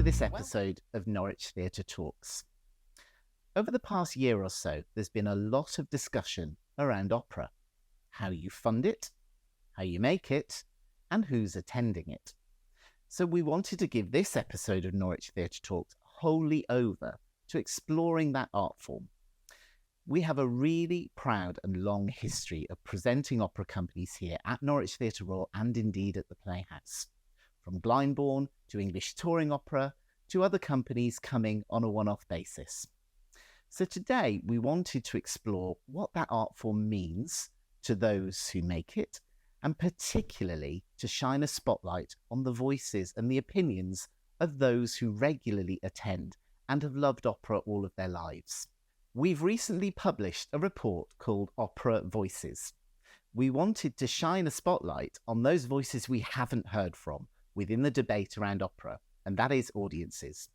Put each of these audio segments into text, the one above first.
this episode of Norwich Theatre Talks. Over the past year or so, there's been a lot of discussion around opera, how you fund it, how you make it, and who's attending it. So we wanted to give this episode of Norwich Theatre Talks wholly over to exploring that art form. We have a really proud and long history of presenting opera companies here at Norwich Theatre Royal and indeed at the Playhouse. From Glyndebourne to English touring opera to other companies coming on a one-off basis. So today we wanted to explore what that art form means to those who make it, and particularly to shine a spotlight on the voices and the opinions of those who regularly attend and have loved opera all of their lives. We've recently published a report called Opera Voices. We wanted to shine a spotlight on those voices we haven't heard from within the debate around opera, and that is audiences.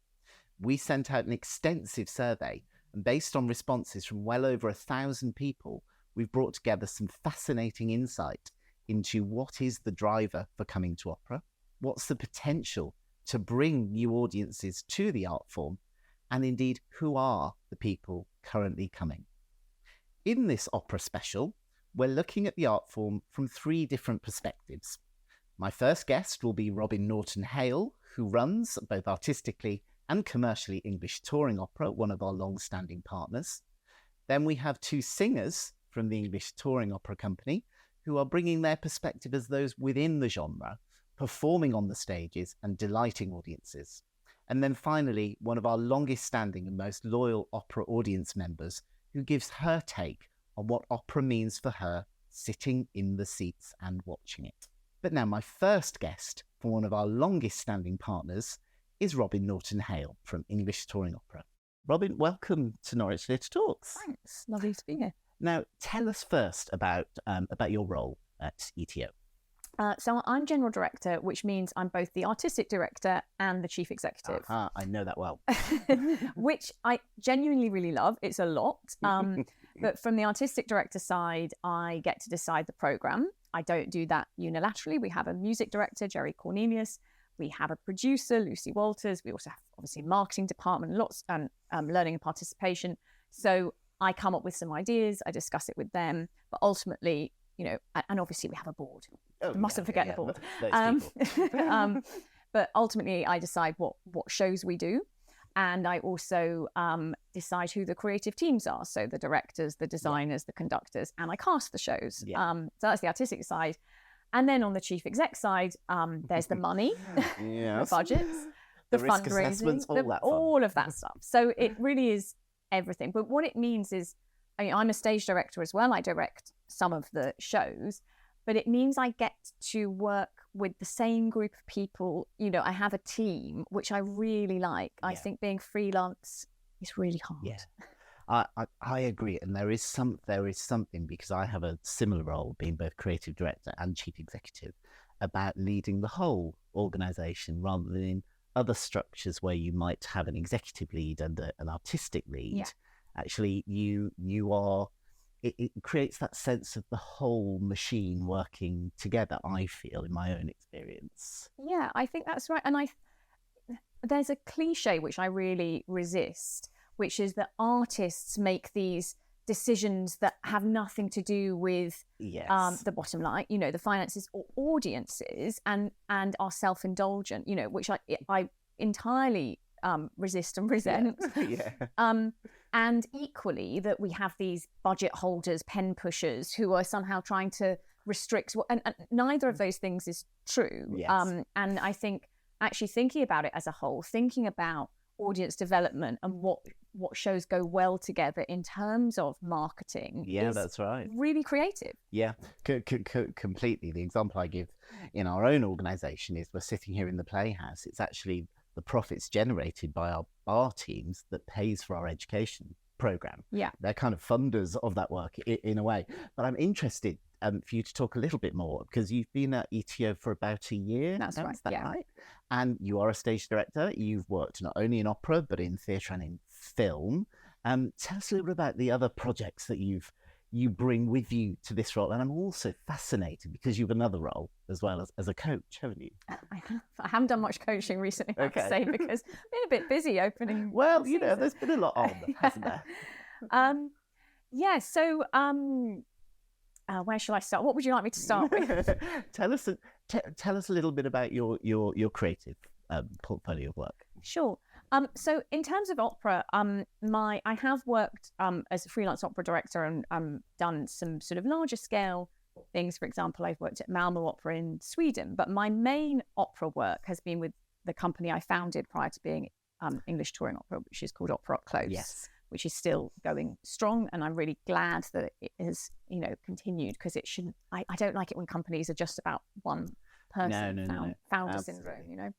We sent out an extensive survey, and based on responses from well over 1,000 people, we've brought together some fascinating insight into what is the driver for coming to opera, what's the potential to bring new audiences to the art form, and indeed, who are the people currently coming. In this opera special, we're looking at the art form from 3 different perspectives. My first guest will be Robin Norton-Hale, who runs, both artistically and commercially, English touring opera, one of our long-standing partners. Then we have 2 singers from the English touring opera company, who are bringing their perspective as those within the genre, performing on the stages and delighting audiences. And then finally, one of our longest standing and most loyal opera audience members, who gives her take on what opera means for her sitting in the seats and watching it. But now my first guest from one of our longest standing partners is Robin Norton-Hale from English Touring Opera. Robin, welcome to Norwich Theatre Talks. Thanks, lovely to be here. Now, tell us first about your role at ETO. So I'm General Director, which means I'm both the Artistic Director and the Chief Executive. I know that well. Which I genuinely really love. It's a lot. But from the Artistic Director side, I get to decide the programme. I don't do that unilaterally. We have a music director, Jerry Cornelius. We have a producer, Lucy Walters. We also have, obviously, a marketing department, lots and learning and participation. So I come up with some ideas. I discuss it with them. But ultimately, you know, and obviously we have a board. Mustn't forget the board. But ultimately, I decide what shows we do. And I also decide who the creative teams are. So the directors, the designers, the conductors, and I cast the shows. So that's the artistic side. And then on the chief exec side, there's the money, the budgets, the risk fundraising, assessments, all of that stuff. So it really is everything. But what it means is, I mean, I'm a stage director as well. I direct some of the shows, but it means I get to work with the same group of people. You know, I have a team, which I really like. I think being freelance is really hard. Yeah, I agree. And there is something, because I have a similar role, being both creative director and chief executive, about leading the whole organisation rather than in other structures where you might have an executive lead and an artistic lead. Yeah. Actually, you are. It creates that sense of the whole machine working together, I feel, in my own experience. Yeah, I think that's right. And there's a cliche which I really resist, which is that artists make these decisions that have nothing to do with the bottom line, you know, the finances or audiences, and are self-indulgent, you know, which I entirely resist and resent. And equally that we have these budget holders, pen pushers, who are somehow trying to restrict, and neither of those things is true. And I think actually thinking about it as a whole, thinking about audience development and what shows go well together in terms of marketing. That's right. Really creative. Completely. The example I give in our own organisation is we're sitting here in the Playhouse. It's actually the profits generated by our bar teams that pays for our education programme. They're kind of funders of that work in a way. But I'm interested for you to talk a little bit more, because you've been at ETO for about a year. That's right. Is that right? And you are a stage director. You've worked not only in opera, but in theatre and in film. Tell us a little bit about the other projects that you've you bring with you to this role. And I'm also fascinated because you have another role as well as a coach, haven't you? I haven't done much coaching recently, I have to say, because I've been a bit busy opening. Well, you know, there's been a lot on, hasn't there? Yeah. So, where shall I start? What would you like me to start with? Tell us a little bit about your creative portfolio of work. Sure. So in terms of opera, I have worked as a freelance opera director and done some sort of larger scale things. For example, I've worked at Malmö Opera in Sweden, but my main opera work has been with the company I founded prior to being English Touring Opera, which is called Opera Up Close. Yes. Which is still going strong, and I'm really glad that it has, continued, because it shouldn't. I don't like it when companies are just about one person, no. founder syndrome,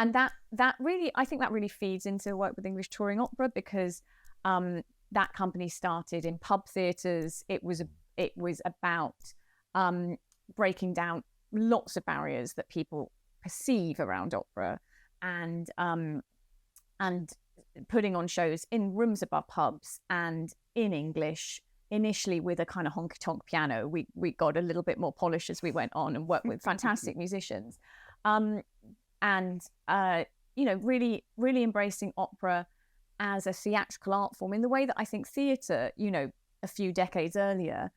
and that really, I think that really feeds into work with English Touring Opera, because that company started in pub theatres. It was about breaking down lots of barriers that people perceive around opera, and putting on shows in rooms above pubs and in English, initially with a kind of honky-tonk piano. We got a little bit more polished as we went on and worked with fantastic musicians. Really, really embracing opera as a theatrical art form in the way that I think theatre, a few decades earlier,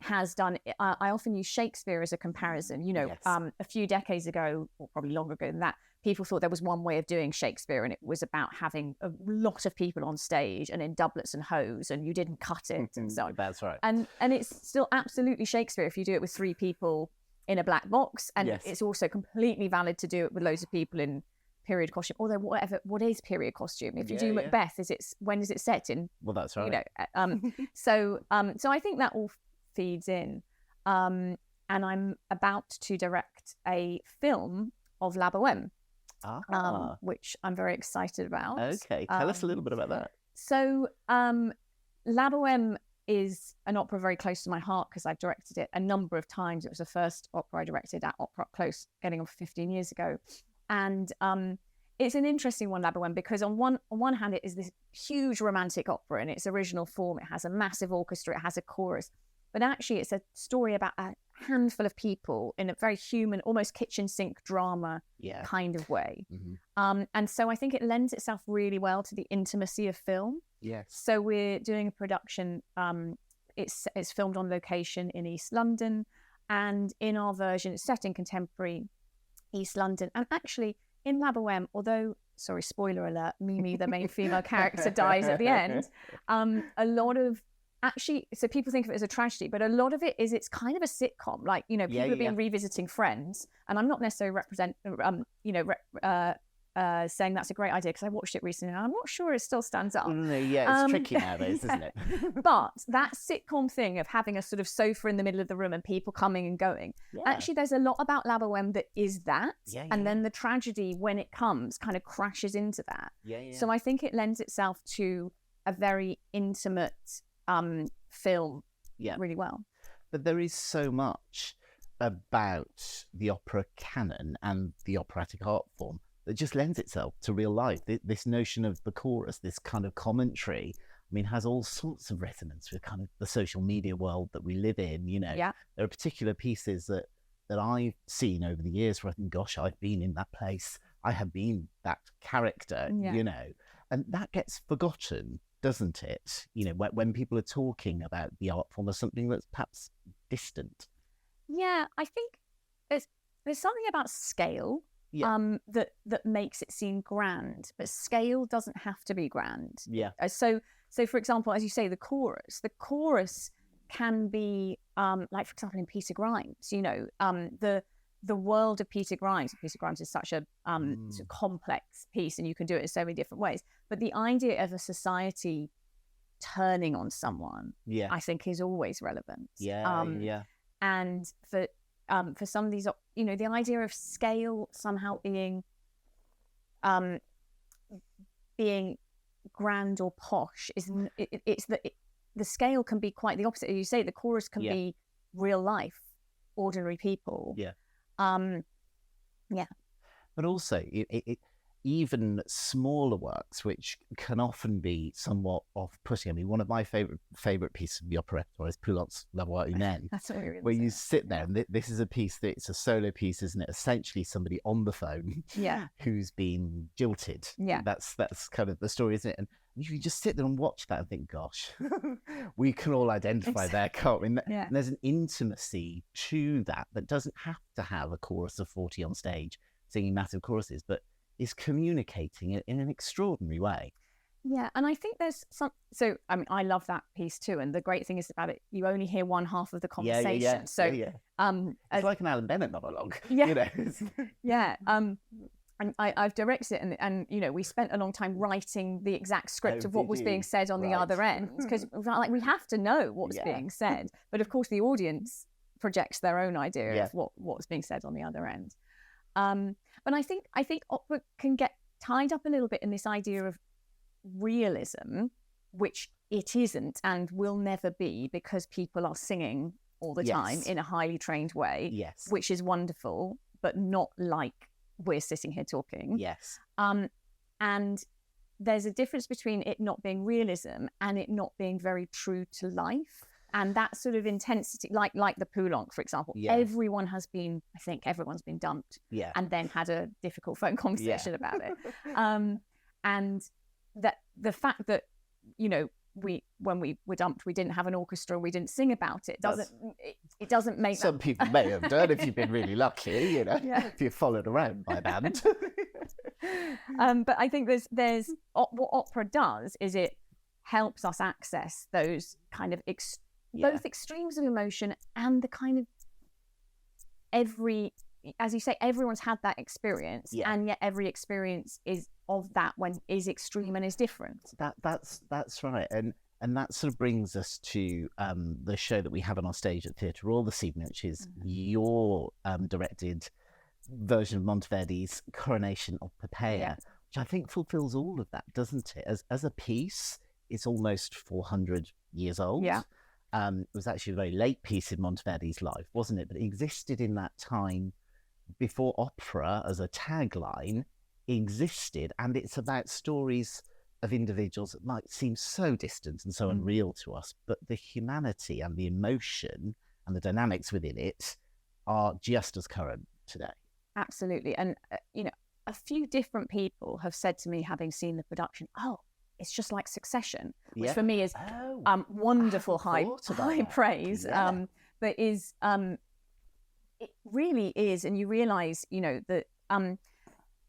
has done. I often use Shakespeare as a comparison. Yes. A few decades ago, or probably longer ago than that, people thought there was one way of doing Shakespeare, and it was about having a lot of people on stage and in doublets and hose, and you didn't cut it and so on. That's right. And it's still absolutely Shakespeare if you do it with 3 people in a black box, and yes. It's also completely valid to do it with loads of people in period costume. Although what is period costume? If you do Macbeth, when is it set in? Well, that's right. So I think that all feeds in, and I'm about to direct a film of La Bohème. Which I'm very excited about. Okay, tell us a little bit about that. So La Bohème is an opera very close to my heart because I've directed it a number of times. It was the first opera I directed at Opera Up Close, getting on for 15 years ago. And it's an interesting one, La Bohème, because on one hand, it is this huge romantic opera in its original form. It has a massive orchestra, it has a chorus. But actually, it's a story about a handful of people in a very human, almost kitchen sink drama kind of way. Mm-hmm. And so I think it lends itself really well to the intimacy of film. Yes. So we're doing a production. It's filmed on location in East London, and in our version, it's set in contemporary East London. And actually, in La Bohème, although, sorry, spoiler alert, Mimi, the main female character, dies at the end. A lot of so people think of it as a tragedy, but a lot of it is it's kind of a sitcom. Like, people have been revisiting Friends, and I'm not necessarily saying that's a great idea because I watched it recently and I'm not sure it still stands up. It's tricky nowadays, isn't it? But that sitcom thing of having a sort of sofa in the middle of the room and people coming and going, actually there's a lot about La Bohème that is that, and then the tragedy, when it comes, kind of crashes into that. So I think it lends itself to a very intimate film really well. But there is so much about the opera canon and the operatic art form that just lends itself to real life. This notion of the chorus, this kind of commentary, has all sorts of resonance with kind of the social media world that we live in. There are particular pieces that I've seen over the years where I think, gosh, I've been in that place. I have been that character, and that gets forgotten, doesn't it? When people are talking about the art form as something that's perhaps distant. Yeah, I think there's something about scale that makes it seem grand, but scale doesn't have to be grand. So for example, as you say, the chorus can be like, for example, in Peter Grimes, the world of Peter Grimes is such a sort of complex piece, and you can do it in so many different ways. But the idea of a society turning on someone, I think, is always relevant. And for some of these, the idea of scale somehow being grand or posh the scale can be quite the opposite. As you say, the chorus can be real life, ordinary people. But also, even smaller works, which can often be somewhat off-putting. I mean, one of my favorite pieces of the opera repertoire is Poulenc's La Voix Humaine, That's what we where you sit there, and this is a piece that it's a solo piece, isn't it? Essentially, somebody on the phone, who's been jilted. Yeah, that's kind of the story, isn't it? And you just sit there and watch that and think, gosh, we can all identify there, can't we? And there's an intimacy to that doesn't have to have a chorus of 40 on stage singing massive choruses, but is communicating it in an extraordinary way. Yeah, and I think there's some. So I mean, I love that piece too, and the great thing is about it, you only hear one half of the conversation. It's like an Alan Bennett monologue. Yeah, and I've directed it, and you know, we spent a long time writing the exact script of what was being said on the other end, because like we have to know what's being said, but of course the audience projects their own idea of what's being said on the other end. But I think opera can get tied up a little bit in this idea of realism, which it isn't and will never be, because people are singing all the time in a highly trained way, which is wonderful, but not like we're sitting here talking. And there's a difference between it not being realism and it not being very true to life. And that sort of intensity, like the Poulenc, for example, everyone's been dumped and then had a difficult phone conversation about it. And that the fact that, you know, when we were dumped, we didn't have an orchestra, we didn't sing about it. It doesn't make some people may have done if you've been really lucky, you know, if you're followed around by a band. But I think there's what opera does is it helps us access those kind of both extremes of emotion and the kind of as you say, everyone's had that experience, and yet every experience is extreme and is different. That's right, and that sort of brings us to the show that we have on our stage at Theatre Royal this evening, which is your directed version of Monteverdi's Coronation of Poppaea, which I think fulfills all of that, doesn't it? As a piece, it's almost 400 years old. It was actually a very late piece in Monteverdi's life, wasn't it? But it existed in that time before opera as a tagline existed, and it's about stories of individuals that might seem so distant and so unreal to us, but the humanity and the emotion and the dynamics within it are just as current today. Absolutely. And you know, a few different people have said to me, having seen the production, it's just like Succession, which for me is wonderful high praise, but is it really is. And you realize, you know, that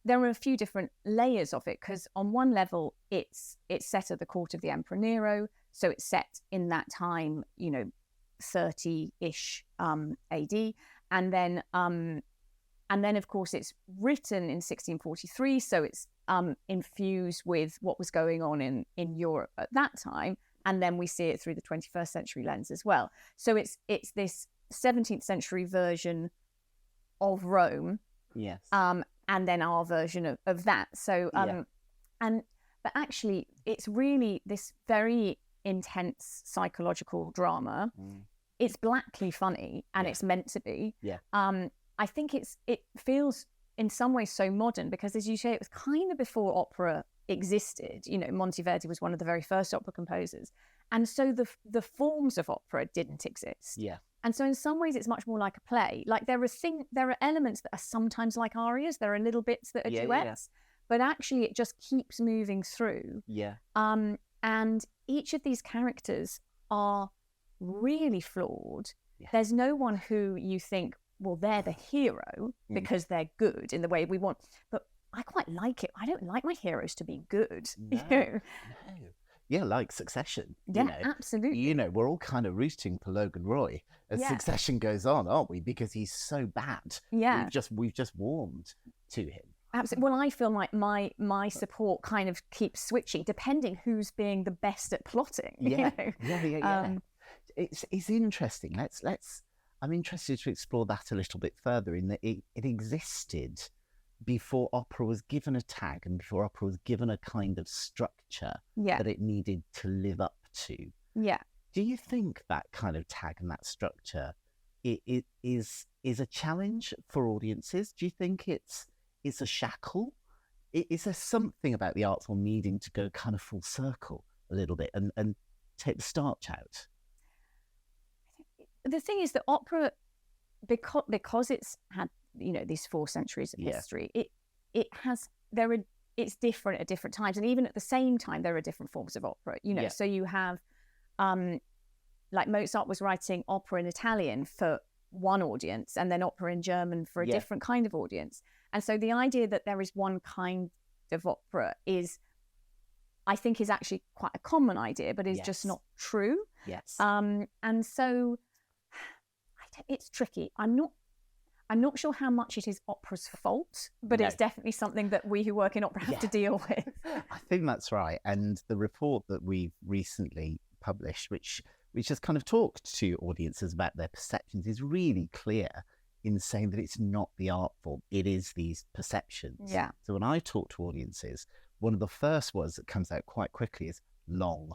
there are a few different layers of it, because on one level it's set at the court of the Emperor Nero, so it's set in that time, you know, 30-ish AD, and then of course it's written in 1643, so it's infused with what was going on in Europe at that time, and then we see it through the 21st century lens as well. So it's this 17th century version of Rome, and then our version of that. So but actually it's really this very intense psychological drama. It's blackly funny, and it's meant to be. I think it feels in some ways so modern, because as you say, it was kind of before opera existed. You know, Monteverdi was one of the very first opera composers, and so the forms of opera didn't exist. And so in some ways it's much more like a play. Like there are elements that are sometimes like arias, there are little bits that are duets, but actually it just keeps moving through. And each of these characters are really flawed. There's no one who you think, well, they're the hero because they're good in the way we want. But I quite like it. I don't like my heroes to be good. No. Yeah, like Succession. Absolutely. You know, we're all kind of rooting for Logan Roy as Succession goes on, aren't we? Because he's so bad. We've just warmed to him. Absolutely. Well, I feel like my support kind of keeps switching depending who's being the best at plotting. It's interesting. I'm interested to explore that a little bit further, in that it existed before opera was given a tag and before opera was given a kind of structure that it needed to live up to. Do you think that kind of tag and that structure is a challenge for audiences? Do you think it's a shackle is there something about the art form needing to go kind of full circle a little bit and take the starch out? The thing is that opera, because it's had, you know, these 4 centuries of history, it's different at different times, and even at the same time there are different forms of opera, you know. So you have like Mozart was writing opera in Italian for one audience and then opera in German for a different kind of audience. And so the idea that there is one kind of opera I think is actually quite a common idea, but is just not true. And so it's tricky. I'm not sure how much it is opera's fault, but it's definitely something that we who work in opera have to deal with. I think that's right. And the report that we've recently published, which just kind of talked to audiences about their perceptions, is really clear in saying that it's not the art form, it is these perceptions. So when I talk to audiences, one of the first words that comes out quite quickly is long.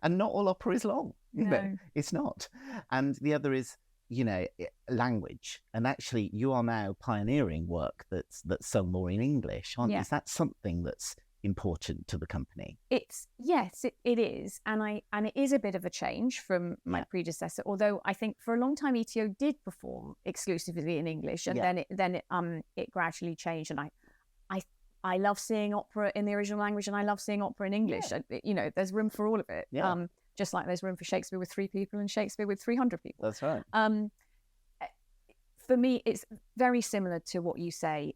And not all opera is long. No. It's not. And the other is, you know, language. And actually you are now pioneering work that's sung more in English, aren't you? Is that something that's important to the company? Yes, it is, and it is a bit of a change from my predecessor. Although I think for a long time ETO did perform exclusively in English, and then it gradually changed. And I love seeing opera in the original language, and I love seeing opera in English. You know, there's room for all of it. Just like there's room for Shakespeare with 3 people and Shakespeare with 300 people. That's right. For me, it's very similar to what you say.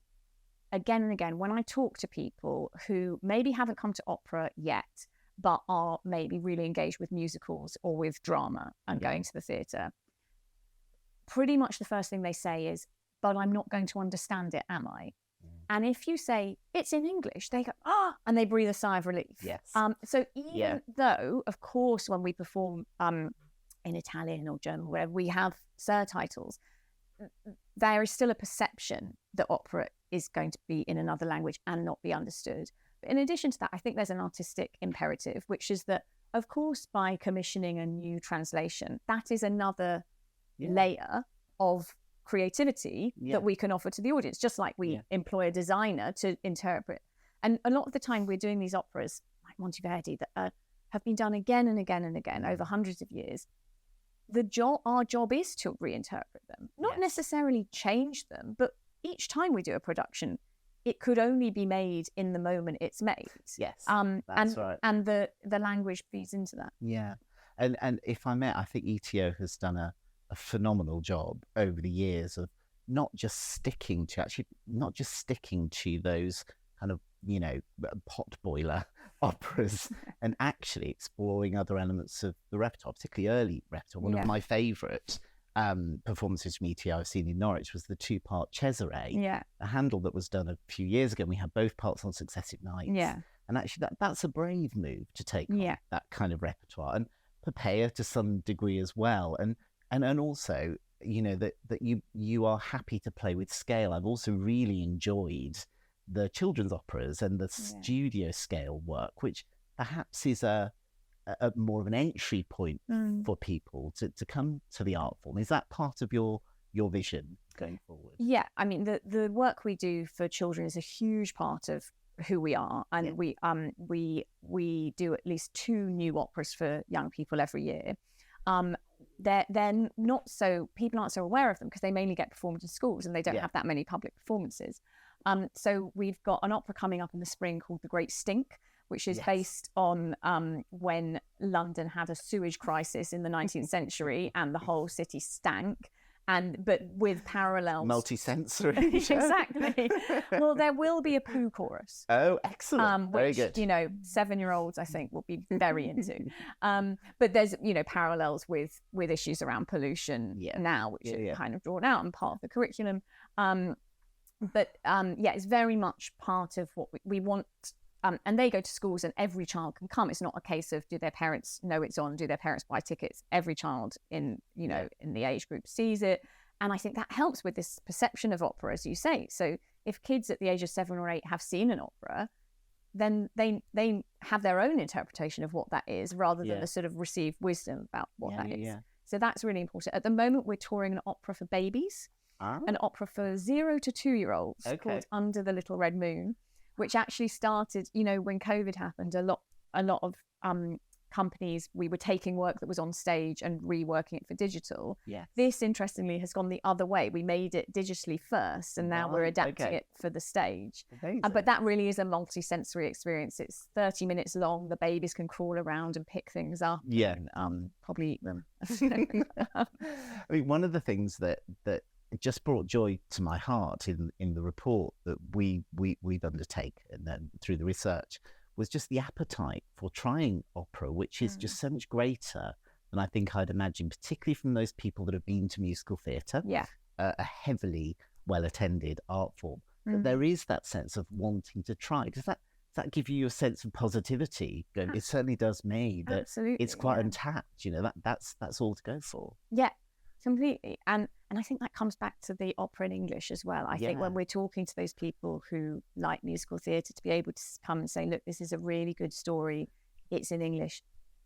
Again and again, when I talk to people who maybe haven't come to opera yet, but are maybe really engaged with musicals or with drama and going to the theatre, pretty much the first thing they say is, but I'm not going to understand it, am I? And if you say, it's in English, they go, and they breathe a sigh of relief. So even though, of course, when we perform in Italian or German, wherever, we have surtitles, there is still a perception that opera is going to be in another language and not be understood. But in addition to that, I think there's an artistic imperative, which is that, of course, by commissioning a new translation, that is another layer of creativity that we can offer to the audience, just like we employ a designer to interpret. And a lot of the time we're doing these operas like Monteverdi that have been done again and again and again over hundreds of years. Our job is to reinterpret them, not necessarily change them, but each time we do a production, it could only be made in the moment it's made. That's right. And the language feeds into that. And if I may, I think ETO has done a phenomenal job over the years of not just sticking to those kind of, you know, pot boiler operas and actually exploring other elements of the repertoire, particularly early repertoire. One of my favourite performances from ETO I've seen in Norwich was the 2-part Cesare, a Handel that was done a few years ago. We had both parts on successive nights. And actually that's a brave move to take on that kind of repertoire, and Popea to some degree as well. And also, you know, that you are happy to play with scale. I've also really enjoyed the children's operas and the studio scale work, which perhaps is a more of an entry point for people to come to the art form. Is that part of your vision going forward? Yeah, I mean, the work we do for children is a huge part of who we are, and we do at least 2 new operas for young people every year. They're not so, people aren't so aware of them because they mainly get performed in schools and they don't have that many public performances. So we've got an opera coming up in the spring called The Great Stink, which is based on when London had a sewage crisis in the 19th century and the whole city stank. But with parallels, multi-sensory. Exactly. Well, there will be a poo chorus. Oh, excellent! Very which, good. You know, 7-year-olds I think will be very into. But there's, you know, parallels with issues around pollution now, which are kind of drawn out and part of the curriculum. It's very much part of what we want. And they go to schools and every child can come. It's not a case of, do their parents know it's on? Do their parents buy tickets? Every child in the age group sees it. And I think that helps with this perception of opera, as you say. So if kids at the age of 7 or 8 have seen an opera, then they have their own interpretation of what that is, rather than the sort of received wisdom about what that is. So that's really important. At the moment, we're touring an opera for babies. an opera for 0 to 2-year-olds called Under the Little Red Moon, which actually started, when COVID happened. A lot of companies, we were taking work that was on stage and reworking it for digital. Yes. This, interestingly, has gone the other way. We made it digitally first, and now we're adapting it for the stage. But that really is a multi-sensory experience. It's 30 minutes long. The babies can crawl around and pick things up. Yeah. And, probably eat them. I mean, one of the things that just brought joy to my heart in the report that we've undertaken and then through the research was just the appetite for trying opera, which is just so much greater than I think I'd imagine, particularly from those people that have been to musical theatre, a heavily well-attended art form. But there is that sense of wanting to try. Does that give you a sense of positivity? It certainly does me. That it's quite untapped. That's all to go for. Yeah, completely. And I think that comes back to the opera in English as well. I think when we're talking to those people who like musical theatre, to be able to come and say, look, this is a really good story, it's in English,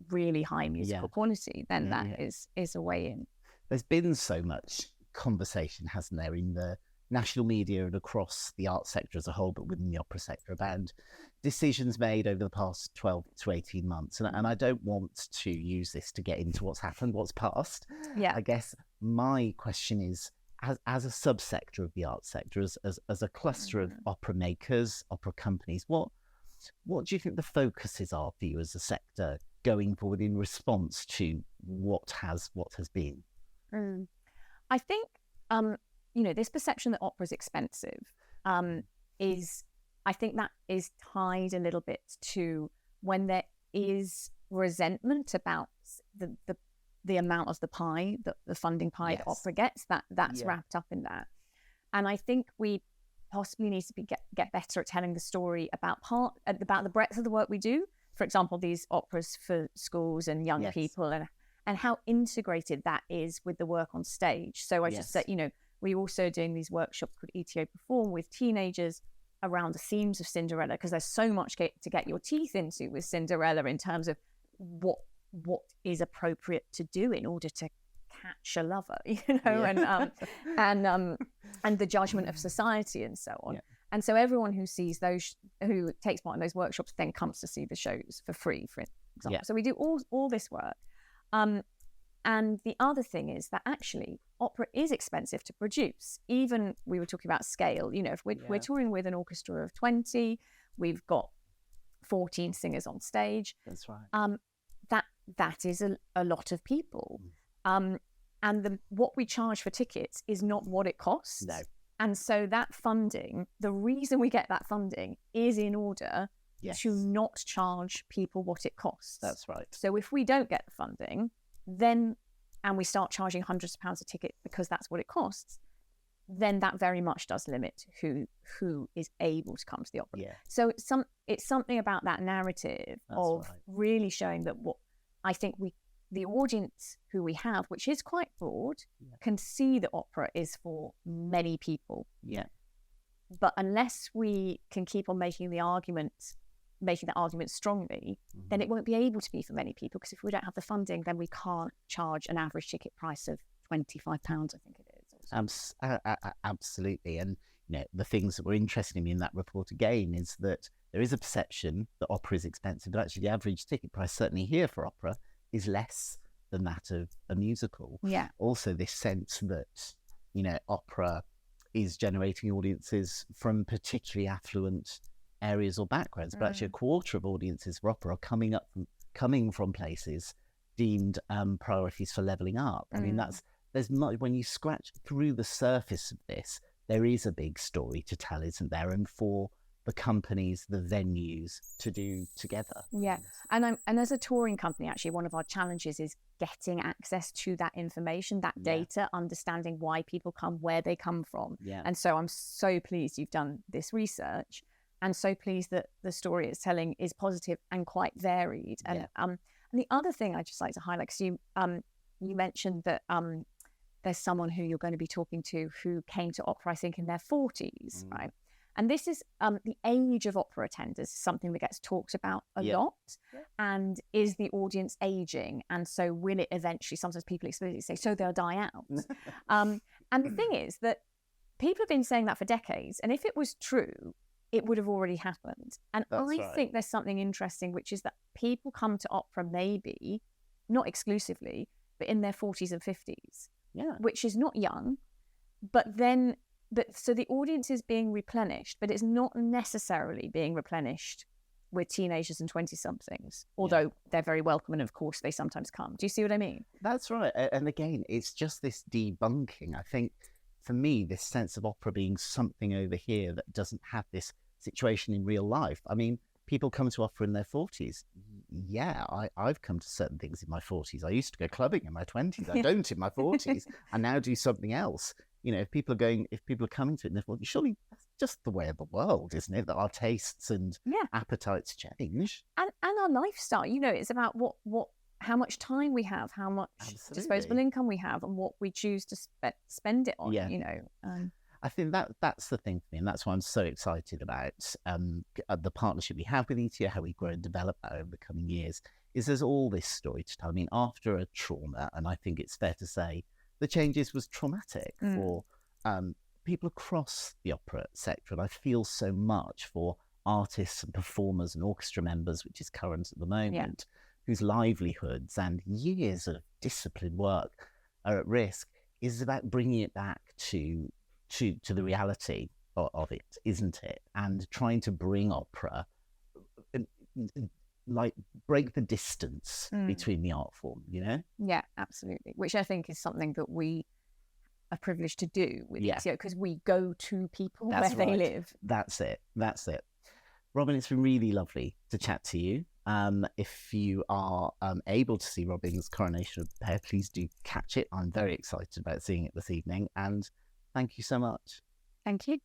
really high musical quality, then that is a way in. There's been so much conversation, hasn't there, in the national media and across the art sector as a whole, but within the opera sector, about decisions made over the past 12 to 18 months. And I don't want to use this to get into what's happened, what's past. Yeah. I guess my question is, as a subsector of the art sector, as a cluster of opera makers, opera companies, what do you think the focuses are for you as a sector going forward in response to what has been? I think this perception that opera is expensive I think that is tied a little bit to when there is resentment about the amount of the pie, the funding pie that opera gets, that's wrapped up in that. And I think we possibly need to get better at telling the story about the breadth of the work we do. For example, these operas for schools and young people, and how integrated that is with the work on stage. So I just said, we also are doing these workshops called E10 Perform with teenagers around the themes of Cinderella, because there's so much to get your teeth into with Cinderella in terms of what is appropriate to do in order to catch a lover, and the judgment of society and so on. And so everyone who sees those, who takes part in those workshops, then comes to see the shows for free, for example. So we do all this work. And the other thing is that actually opera is expensive to produce. Even we were talking about scale, if we're touring with an orchestra of 20, we've got 14 singers on stage. That's right. That is a lot of people. And what we charge for tickets is not what it costs. No. And so that funding, the reason we get that funding is in order to not charge people what it costs. That's right. So if we don't get the funding, and we start charging hundreds of pounds a ticket because that's what it costs, then that very much does limit who is able to come to the opera. So it's something about that narrative of really showing that what I think the audience who we have, which is quite broad, can see that opera is for many people. But unless we can keep on making that argument strongly, then it won't be able to be for many people, because if we don't have the funding, then we can't charge an average ticket price of £25, I think it is. Absolutely. And the things that were interesting me in that report again is that there is a perception that opera is expensive, but actually the average ticket price, certainly here for opera, is less than that of a musical. Also this sense that opera is generating audiences from particularly affluent areas or backgrounds, but actually a quarter of audiences for opera are coming from places deemed priorities for levelling up. I mean, there's much, when you scratch through the surface of this, there is a big story to tell, isn't there? And for the companies, the venues to do together. And as a touring company, actually, one of our challenges is getting access to that information, that data, understanding why people come, where they come from. And so I'm so pleased you've done this research, and so pleased that the story it's telling is positive and quite varied. And the other thing I'd just like to highlight, because you mentioned that there's someone who you're going to be talking to who came to opera, I think, in their 40s, right? And this is the age of opera attenders is something that gets talked about a lot. Yeah. And is the audience aging? And so will it eventually, sometimes people explicitly say, so they'll die out. And the thing is that people have been saying that for decades. And if it was true, it would have already happened. And I think there's something interesting, which is that people come to opera maybe, not exclusively, but in their 40s and 50s, which is not young. So the audience is being replenished, but it's not necessarily being replenished with teenagers and 20-somethings, although they're very welcome and of course they sometimes come. Do you see what I mean? That's right. And again, it's just this debunking. I think for me, this sense of opera being something over here that doesn't have this situation in real life. I mean, people come to opera in their 40s. Yeah, I've come to certain things in my 40s. I used to go clubbing in my 20s. I don't in my 40s. I now do something else. You know, if people are coming to it in their 40s, surely that's just the way of the world, isn't it? That our tastes and appetites change. And our lifestyle, you know, it's about how much time we have, how much disposable income we have, and what we choose to spend it on, you know. I think that's the thing for me, and that's why I'm so excited about the partnership we have with E10, how we grow and develop that over the coming years, is there's all this story to tell. I mean, after a trauma, and I think it's fair to say the changes was traumatic for people across the opera sector, and I feel so much for artists and performers and orchestra members, which is current at the moment, whose livelihoods and years of disciplined work are at risk. Is about bringing it back to the reality of it, isn't it? And trying to bring opera, like break the distance between the art form, you know? Yeah, absolutely. Which I think is something that we are privileged to do with ETO, because we go to people where they live. That's it. Robin, it's been really lovely to chat to you. If you are able to see Robin's Coronation of the Pair, please do catch it. I'm very excited about seeing it this evening, and thank you so much. Thank you.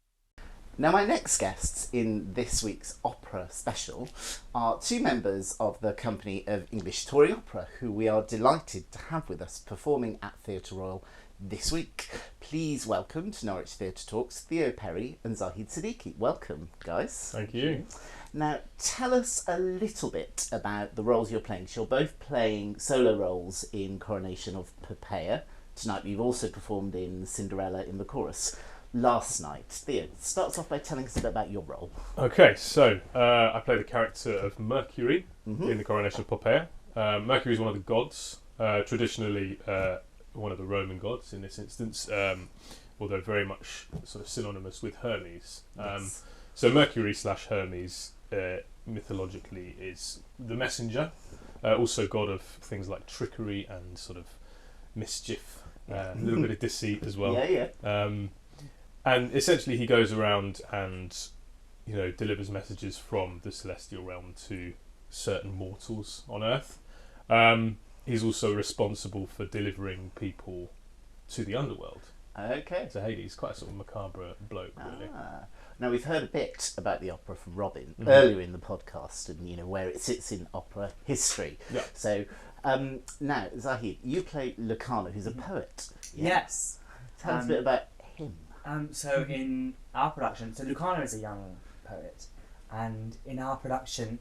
Now, my next guests in this week's opera special are two members of the company of English Touring Opera, who we are delighted to have with us performing at Theatre Royal this week. Please welcome to Norwich Theatre Talks Theo Perry and Zahid Siddiqui. Welcome, guys. Thank you. Now, tell us a little bit about the roles you're playing. So you're both playing solo roles in Coronation of Poppaea. Tonight you've also performed in Cinderella in the chorus last night. Theo, starts off by telling us a bit about your role. Okay, so I play the character of Mercury in the Coronation of Poppaea. Mercury is one of the gods, traditionally one of the Roman gods in this instance, although very much sort of synonymous with Hermes. Yes. So Mercury / Hermes mythologically is the messenger, also god of things like trickery and sort of mischief, a little bit of deceit as well. And essentially he goes around and, you know, delivers messages from the celestial realm to certain mortals on Earth. He's also responsible for delivering people to the underworld. Okay. So Hades, quite a sort of macabre bloke, really. Now, we've heard a bit about the opera from Robin earlier in the podcast, and, you know, where it sits in opera history. Yeah. So, now, Zahid, you play Lucano, who's a poet. Yeah? Yes. Tell us a bit about him. So in our production, so Lucano is a young poet, and in our production,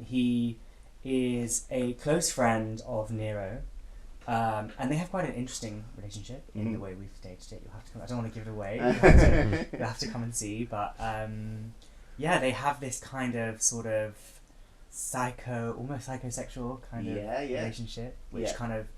he is a close friend of Nero, and they have quite an interesting relationship in the way we've staged it. You'll have to come, I don't want to give it away. You'll have to come and see, but they have this kind of sort of almost psychosexual kind of relationship, which kind of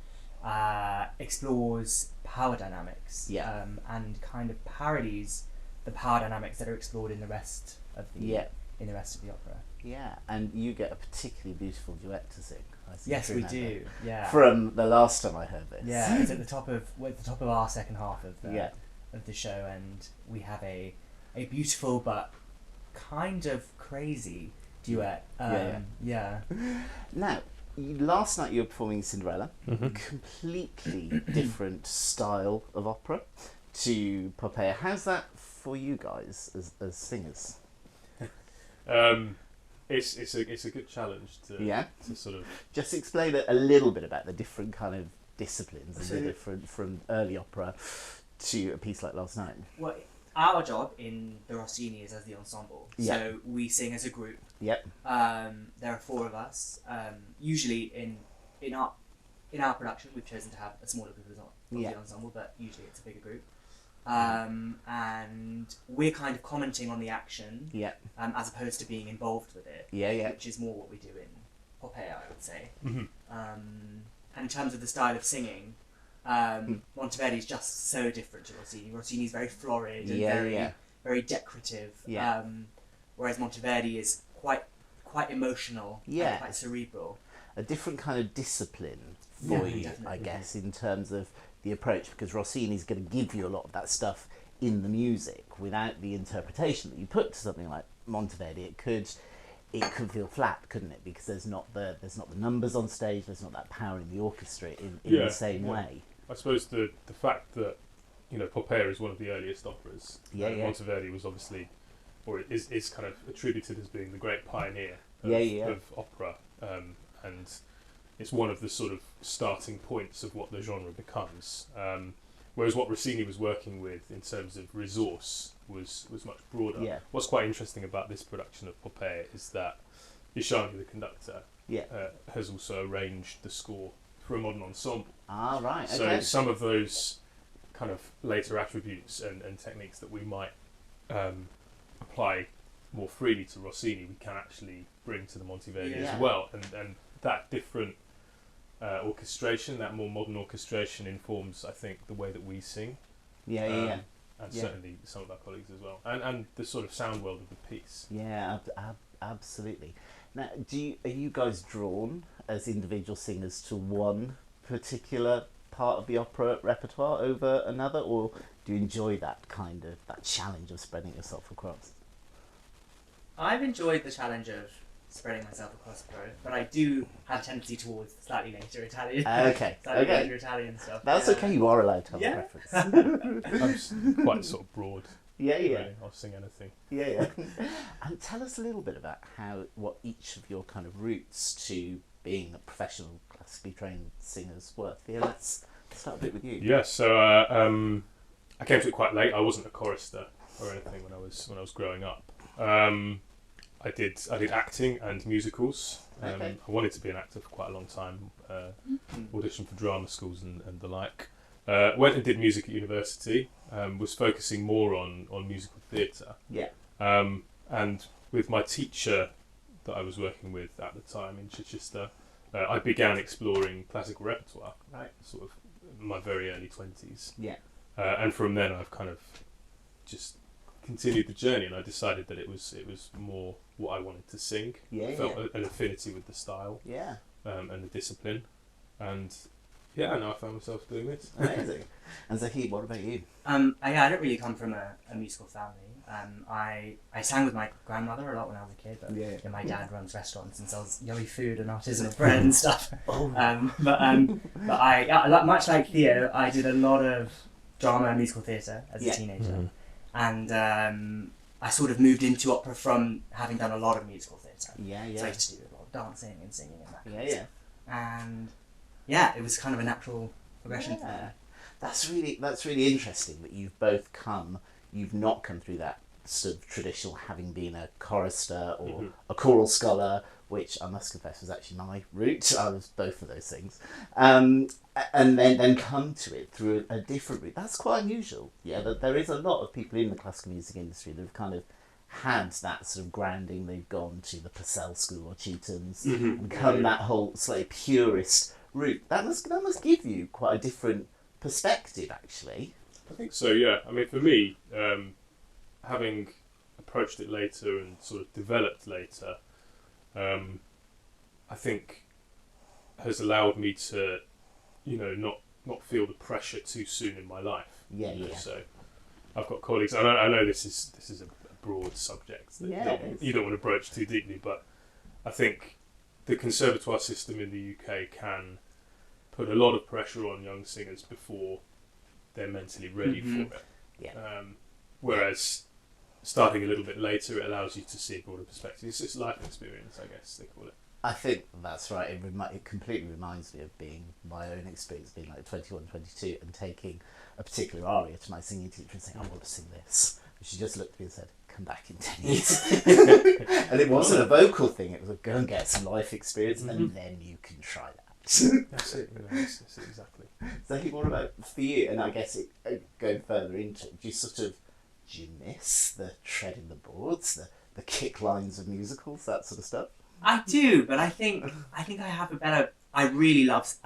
explores power dynamics and kind of parodies the power dynamics that are explored in the rest of the opera. Yeah, and you get a particularly beautiful duet to sing. Yes, we do. Yeah. From the last time I heard this. Yeah, it's at the top of our second half of the show, and we have a beautiful but kind of crazy duet. Now, last night you were performing Cinderella, completely different style of opera to Poppaea. How's that for you guys as singers? It's a good challenge to sort of just explain a little bit about the different kind of disciplines and the different from early opera to a piece like last night. Well, our job in the Rossini is as the ensemble. Yeah. So we sing as a group. Yep. There are 4 of us. Usually in our production, we've chosen to have a smaller group as the ensemble, but usually it's a bigger group. And we're kind of commenting on the action, as opposed to being involved with it, which is more what we do in Popeye, I would say. Mm-hmm. And in terms of the style of singing, Monteverdi's just so different to Rossini. Rossini's very florid and very decorative, whereas Monteverdi is quite emotional and quite cerebral. A different kind of discipline for you, I guess, in terms of the approach, because Rossini's going to give you a lot of that stuff in the music without the interpretation that you put to something like Monteverdi. It could feel flat, couldn't it? Because there's not the numbers on stage, there's not that power in the orchestra in the same way. I suppose the fact that Popeye is one of the earliest operas. Monteverdi was obviously, or is kind of attributed as being the great pioneer of opera, and it's one of the sort of starting points of what the genre becomes. Whereas what Rossini was working with in terms of resource was much broader. Yeah. What's quite interesting about this production of Popeye is that Ishani, the conductor, has also arranged the score for a modern ensemble. Ah, right. Okay. So some of those kind of later attributes and techniques that we might apply more freely to Rossini, we can actually bring to the Monteverdi as well. And that different orchestration, that more modern orchestration, informs, I think, the way that we sing. And certainly some of our colleagues as well. And the sort of sound world of the piece. Yeah, absolutely. Now, are you guys drawn as individual singers to one particular part of the opera repertoire over another, or do you enjoy that challenge of spreading yourself across? I've enjoyed the challenge of spreading myself across both, but I do have a tendency towards slightly later Italian. Later Italian stuff. That's okay. You are allowed to have a preference. I'm just quite sort of broad. Really. I'll sing anything. And tell us a little bit about what each of your kind of routes to being a professional classically trained singers were. Let's start a bit with you. Yeah. So I came to it quite late. I wasn't a chorister or anything when I was growing up. I did acting and musicals. I wanted to be an actor for quite a long time. Auditioned for drama schools and the like. Went and did music at university. Was focusing more on musical theatre. And with my teacher that I was working with at the time in Chichester, I began exploring classical repertoire. Sort of in my very early 20s. And from then I've kind of just continued the journey, and I decided that it was more what I wanted to sing. Felt an affinity with the style, and the discipline, and now I found myself doing this. Amazing. And Zahid, what about you? I don't really come from a musical family. I sang with my grandmother a lot when I was a kid, but my dad runs restaurants and sells yummy food and artisanal bread and stuff. But I much like Theo, I did a lot of drama and musical theatre as a teenager. And I sort of moved into opera from having done a lot of musical theatre. So I used to do a lot of dancing and singing and that kind of stuff. And it was kind of a natural progression. That's really interesting that you've not come through that sort of traditional having been a chorister or a choral scholar, which I must confess was actually my route. I was both of those things. And then come to it through a different route. That's quite unusual. That there is a lot of people in the classical music industry that have kind of had that sort of grounding. They've gone to the Purcell School or Chewton's and come that whole slightly purist route. That must give you quite a different perspective, actually. I think so, yeah. I mean, for me, having approached it later and sort of developed later, I think has allowed me to, not feel the pressure too soon in my life. So I've got colleagues. I know this is a broad subject that you don't want to broach too deeply, but I think the conservatoire system in the UK can put a lot of pressure on young singers before they're mentally ready for it. Whereas starting a little bit later, it allows you to see a broader perspective. It's just life experience, I guess they call it. I think that's right. It completely reminds me of my own experience being like 21, 22 and taking a particular aria to my singing teacher and saying, I want to sing this. She just looked at me and said, "Come back in 10 years." And it wasn't a vocal thing, it was a go and get some life experience and then you can try that. That's it, that's it exactly. So I think more about for you, and I guess going further into it, do you miss the treading the boards, the kick lines of musicals, that sort of stuff? I do, but I think I have a better. I really loved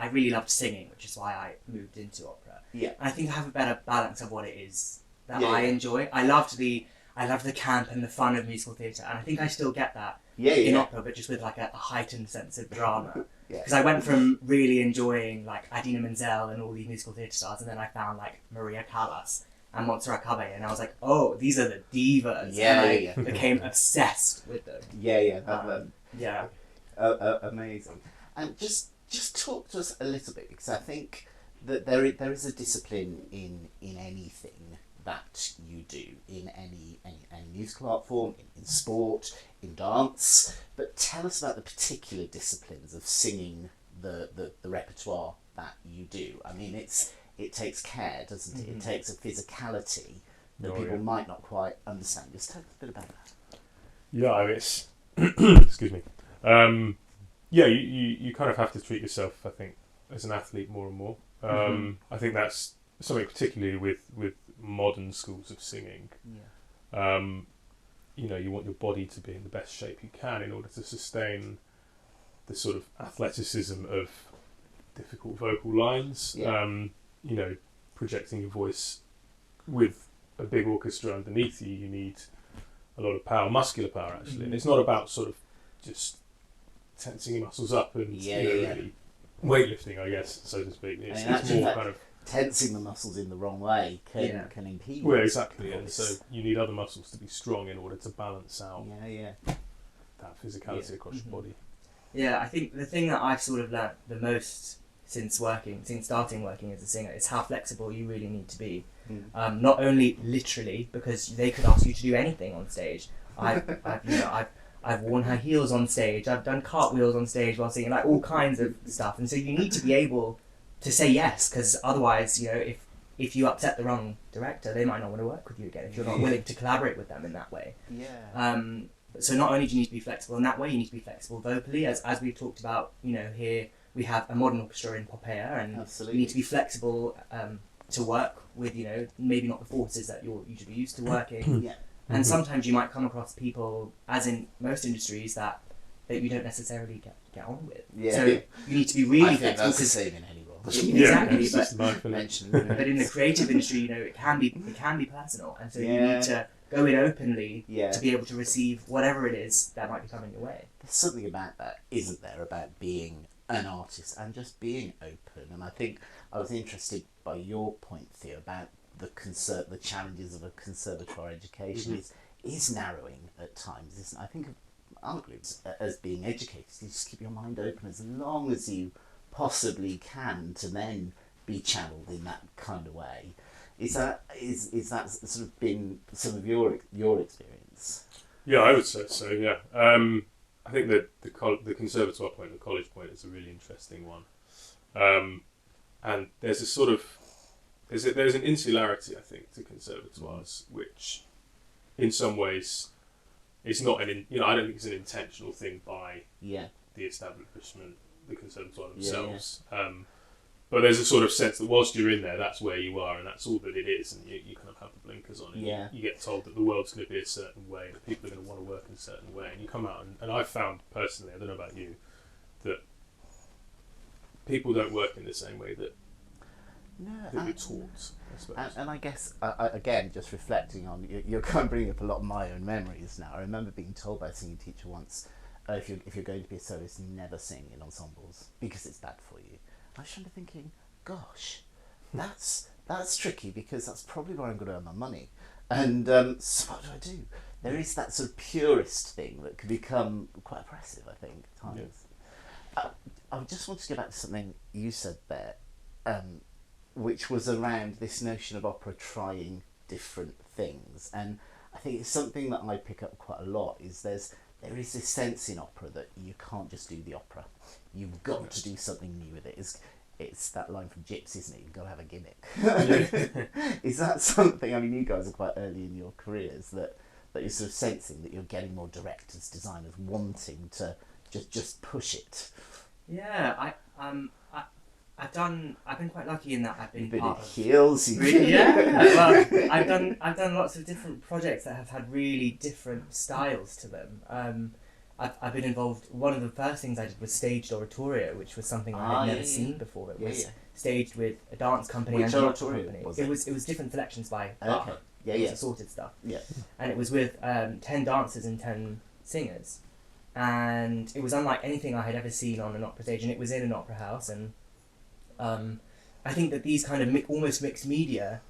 singing, which is why I moved into opera. Yeah. And I think I have a better balance of what it is that Yeah, I yeah. enjoy. I loved the camp and the fun of musical theatre, and I think I still get that Yeah, in yeah. opera, but just with like a heightened sense of drama. Yeah. Because I went from really enjoying like Idina Menzel and all these musical theatre stars, and then I found like Maria Callas and Montserrat Caballé, and I was like, oh, these are the divas. Yeah, and I yeah. became obsessed with them. Yeah. Yeah. Amazing. And just talk to us a little bit, because I think that there is a discipline in anything that you do, in any musical art form, in sport, in dance. But tell us about the particular disciplines of singing, the repertoire that you do. I mean, it takes care, doesn't it? It takes a physicality that people might not quite understand. Just tell us a bit about that. Yeah, I mean, it's excuse me. Yeah, you kind of have to treat yourself, I think, as an athlete more and more. I think that's something particularly with modern schools of singing. Yeah. You want your body to be in the best shape you can in order to sustain the sort of athleticism of difficult vocal lines. Yeah. Projecting your voice with a big orchestra underneath you, you need a lot of power, muscular power actually. And it's not about sort of just tensing your muscles up and really weightlifting, I guess, so to speak. It's more kind of tensing the muscles in the wrong way can impede. Well, exactly, and so you need other muscles to be strong in order to balance out that physicality across your body. Yeah, I think the thing that I've sort of learnt the most since starting working as a singer is how flexible you really need to be. Not only literally, because they could ask you to do anything on stage. I've worn high heels on stage. I've done cartwheels on stage while singing, like all kinds of stuff. And so you need to be able to say yes, because otherwise, if you upset the wrong director, they might not want to work with you again if you're not willing to collaborate with them in that way. Yeah. So not only do you need to be flexible in that way, you need to be flexible vocally, as we've talked about. Here we have a modern orchestra in Popea, and Absolutely. you need to be flexible to work with, maybe not the forces that you should be used to working. Yeah. And sometimes you might come across people, as in most industries, that you don't necessarily get on with. Yeah. So you need to be really I think flexible. that's the same in any role. Exactly, it's just life, isn't it? but in the creative industry, it can be personal, and so you need to go in openly to be able to receive whatever it is that might be coming your way. There's something about that, isn't there, about being an artist and just being open. And I think I was interested by your point, Theo, about the challenges of a conservatoire education is narrowing at times, isn't it? I think of art groups as being educators. You just keep your mind open as long as you possibly can to then be channeled in that kind of way. Is that sort of been some of your experience? Yeah, I would say so. Yeah, I think that the conservatoire point, the college point, is a really interesting one, and there's a sort of there's an insularity, I think, to conservatoires, which in some ways it's not I don't think it's an intentional thing by the establishment, the conservatoire themselves. But there's a sort of sense that whilst you're in there, that's where you are, and that's all that it is, and you kind of have the blinkers on, and you get told that the world's going to be a certain way, that people are going to want to work in a certain way, and you come out, and I've found personally, I don't know about you, that people don't work in the same way that you're taught, I suppose. And I guess, again, just reflecting on, you're kind of bringing up a lot of my own memories now. I remember being told by a singing teacher once, if you're going to be a soloist, never sing in ensembles, because it's bad for you. I was kind of thinking, gosh, that's tricky, because that's probably where I'm going to earn my money. And so what do? There is that sort of purist thing that can become quite oppressive, I think, at times. Yeah. I just want to go back to something you said there, which was around this notion of opera trying different things. And I think it's something that I pick up quite a lot, is there is this sense in opera that you can't just do the opera. You've got to do something new with it. it's that line from Gypsy, isn't it? You've got to have a gimmick. Yeah. Is that something, I mean, you guys are quite early in your careers, that you're sort of sensing that you're getting more directors, designers wanting to just push it? Yeah, I've been quite lucky in that I've been You've been part at of. Heels. Really, yeah. Well, I've done lots of different projects that have had really different styles to them. I've been involved. One of the first things I did was staged oratorio, which was something I had never seen before. It was staged with a dance company and an opera company. It was different selections by Bach. Okay. It was assorted stuff. Yeah. And it was with 10 dancers and 10 singers, and it was unlike anything I had ever seen on an opera stage. And it was in an opera house, and I think that these kind of almost mixed media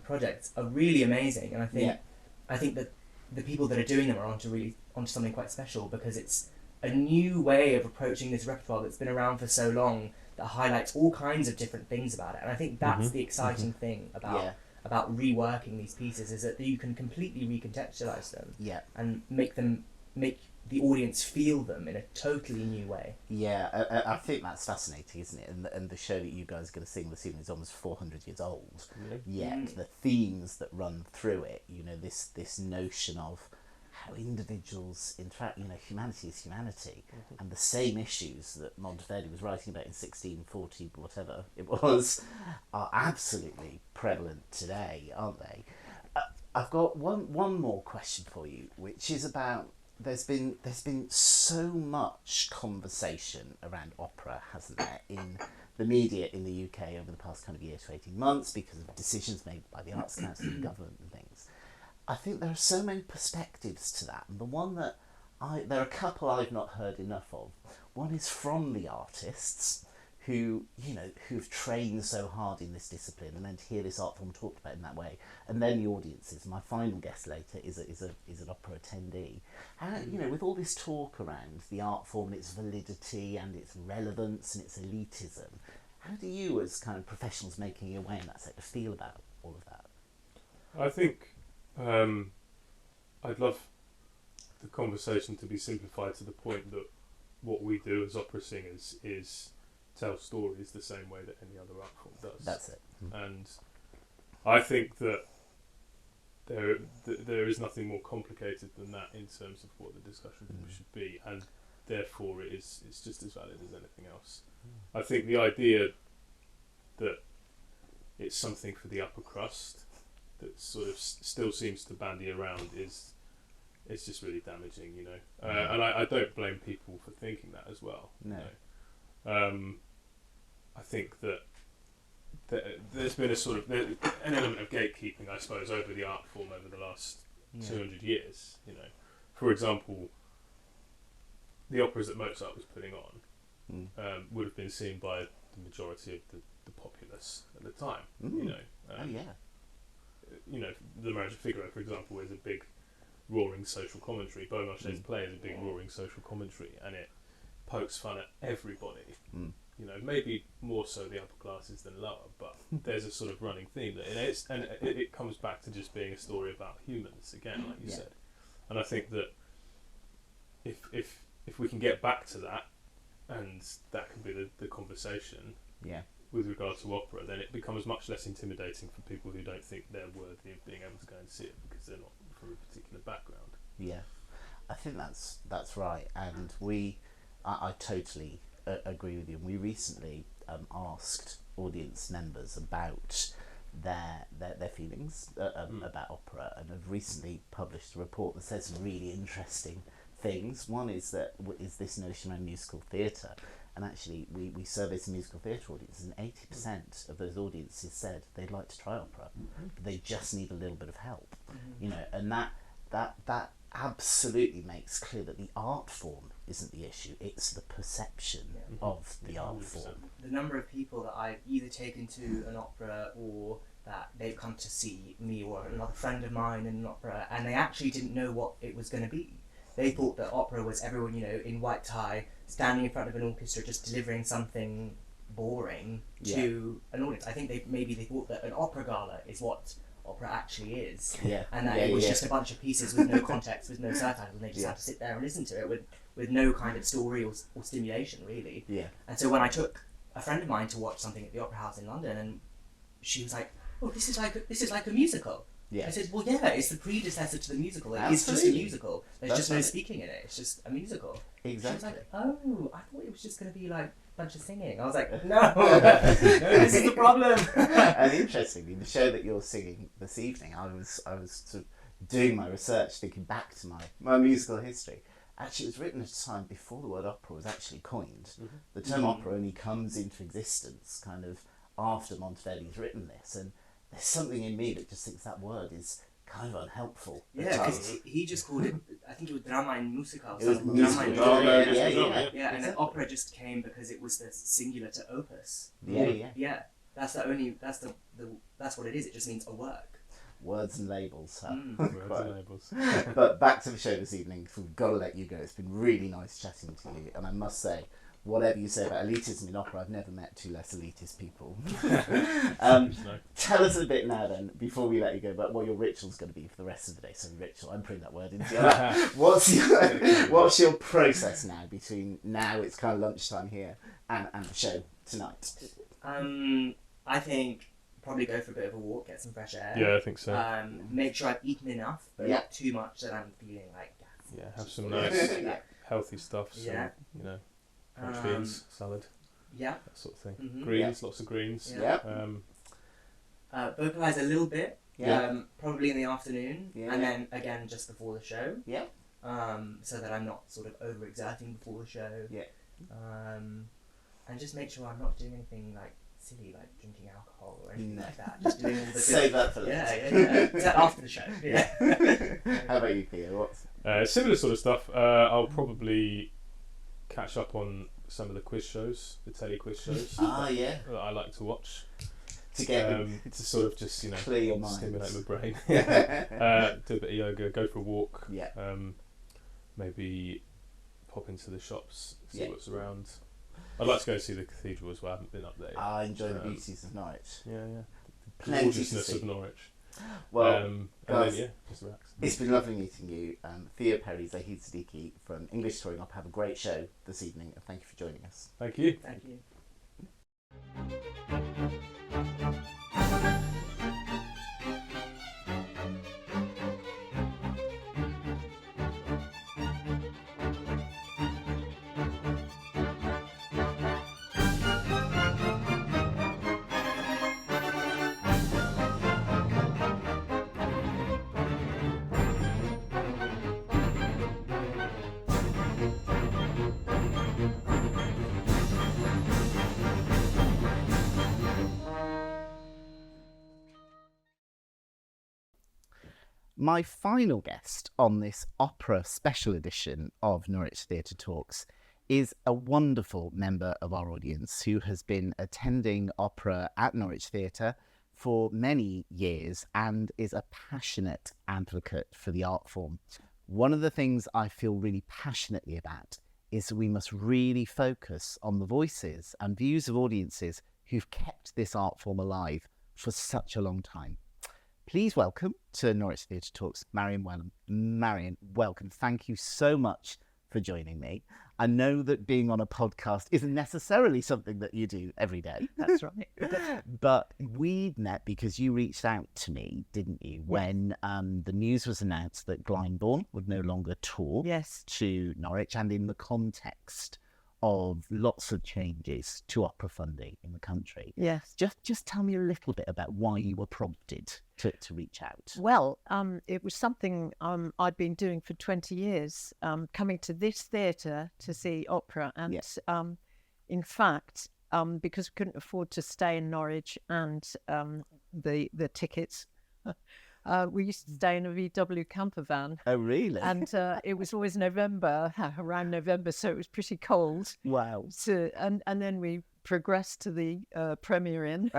projects are really amazing, and I think that the people that are doing them are onto something quite special, because it's a new way of approaching this repertoire that's been around for so long, that highlights all kinds of different things about it. And I think that's the exciting thing about reworking these pieces, is that you can completely recontextualize them and make the audience feel them in a totally new way. Yeah, I think that's fascinating, isn't it? And the show that you guys are going to sing this evening is almost 400 years old. Yet the themes that run through it, you know, this notion of how individuals interact, you know, humanity is humanity, and the same issues that Monteverdi was writing about in 1640, whatever it was, are absolutely prevalent today, aren't they? I've got one more question for you, which is about, there's been so much conversation around opera, hasn't there, in the media in the UK over the past kind of year to 18 months, because of decisions made by the Arts Council and government and things. I think there are so many perspectives to that, and the one that there are a couple I've not heard enough of. One is from the artists who, you know, who've trained so hard in this discipline, and then to hear this art form talked about in that way, and then the audiences. My final guest later is an opera attendee. How, you know, with all this talk around the art form and its validity and its relevance and its elitism, how do you, as kind of professionals making your way in that sector, feel about all of that? I think I'd love the conversation to be simplified to the point that what we do as opera singers is tell stories the same way that any other art form does. That's it. And I think that there is nothing more complicated than that in terms of what the discussion should be, and therefore it's just as valid as anything else. I think the idea that it's something for the upper crust that sort of still seems to bandy around it's just really damaging, you know. And I don't blame people for thinking that as well. No. You know? I think that there's been a sort of an element of gatekeeping, I suppose, over the art form over the last 200 years. You know, for example, the operas that Mozart was putting on would have been seen by the majority of the populace at the time. You know, you know, The Marriage of Figaro, for example, is a big roaring social commentary. Beaumarchais' play is a big roaring social commentary, and it pokes fun at everybody. You know, maybe more so the upper classes than lower, but there's a sort of running theme that it comes back to just being a story about humans again, like you said. And I think that if we can get back to that, and that can be the conversation with regard to opera, then it becomes much less intimidating for people who don't think they're worthy of being able to go and see it because they're not from a particular background. Yeah, I think that's right, and I totally agree with you. We recently asked audience members about their feelings about opera, and have recently published a report that says some really interesting things. One is this notion around musical theatre, and actually we surveyed some musical theatre audiences, and 80% of those audiences said they'd like to try opera, but they just need a little bit of help. You know, and that absolutely makes clear that the art form isn't the issue, it's the perception of the art form. The number of people that I've either taken to an opera, or that they've come to see me or another friend of mine in an opera, and they actually didn't know what it was going to be. They thought that opera was everyone, you know, in white tie, standing in front of an orchestra, just delivering something boring to an audience. I think they thought that an opera gala is what opera actually is, and that it was just a bunch of pieces with no context, with no subtitles, and they just had to sit there and listen to it with no kind of story or stimulation, really. And so when I took a friend of mine to watch something at the Opera House in London, and she was like, "Oh, this is like a musical." Yeah. I said, "Well, yeah, it's the predecessor to the musical. It's just a Absolutely. musical. There's That's just no right. speaking in it. It's just a musical." Exactly. She was like, "Oh, I thought it was just going to be like a bunch of singing." I was like, "No, no, this is the problem." And interestingly, the show that you're singing this evening, I was sort of doing my research, thinking back to my musical history. Actually, it was written at a time before the word opera was actually coined. Mm-hmm. The term opera only comes into existence kind of after Monteverdi's written this, and there's something in me that just thinks that word is kind of unhelpful. at Yeah, times. because he just called it, I think it was drama and musical. It was Drama musical and drama, musical, yeah, yeah. and then exactly. opera just came because it was the singular to opus. Yeah. Yeah, that's the only, that's what it is. It just means a work. Words and labels. Huh? Words and labels. But back to the show this evening. We've got to let you go. It's been really nice chatting to you, and I must say, whatever you say about elitism in opera, I've never met two less elitist people. Tell us a bit now then, before we let you go, about what your ritual's going to be for the rest of the day. So ritual, I'm putting that word into your what's your process now between now it's kind of lunchtime here and the show tonight? I think probably go for a bit of a walk, get some fresh air. Yeah, I think so. Make sure I've eaten enough, but Yeah. not too much that I'm feeling like gas. Yeah, have some nice Yeah. healthy stuff. So, Yeah. you know, French beans, salad, Yeah. that sort of thing. Mhm. Greens, lots of greens. Yeah. Vocalize a little bit. Yeah. Probably in the afternoon, Yeah. and then again just before the show. Yeah. So that I'm not sort of overexerting before the show. Yeah. And just make sure I'm not doing anything like silly, like drinking alcohol or anything No. like that. Just doing all the good. Save that for later. Yeah. After the show. Yeah. How about you, Theo? What's Similar sort of stuff. I'll probably catch up on some of the quiz shows, the telly quiz shows yeah, that I like to watch. to get To sort of just, you know, clear your mind. stimulate my brain. Yeah. Do a bit of yoga, go for a walk. Yeah. Maybe pop into the shops, see Yeah. what's around. I'd like to go see the cathedral as well. I haven't been up there yet. I enjoy the Um, beauties of Norwich. Yeah, yeah. The Plenty to gorgeousness see. of Norwich. Well, And guys, then, yeah, just relax. it's been lovely meeting you. Theo Perry, Zahid Siddiqui from English Touring Up. Have a great show this evening, and thank you for joining us. Thank you. Thank you. My final guest on this opera special edition of Norwich Theatre Talks is a wonderful member of our audience who has been attending opera at Norwich Theatre for many years and is a passionate advocate for the art form. One of the things I feel really passionately about is that we must really focus on the voices and views of audiences who've kept this art form alive for such a long time. Please welcome to Norwich Theatre Talks, Marion Wellham. Marion, welcome. Thank you so much for joining me. I know that being on a podcast isn't necessarily something that you do every day. That's right. But we met because you reached out to me, didn't you, when the news was announced that Glyndebourne would no longer tour Yes. to Norwich, and in the context of lots of changes to opera funding in the country. Yes. Just tell me a little bit about why you were prompted to reach out. Well, it was something I'd been doing for 20 years, coming to this theatre to see opera. And in fact, because we couldn't afford to stay in Norwich and the tickets, we used to stay in a VW camper van. Oh, really? And it was always November, around November, so it was pretty cold. Wow. So, and then we progressed to the Premier Inn.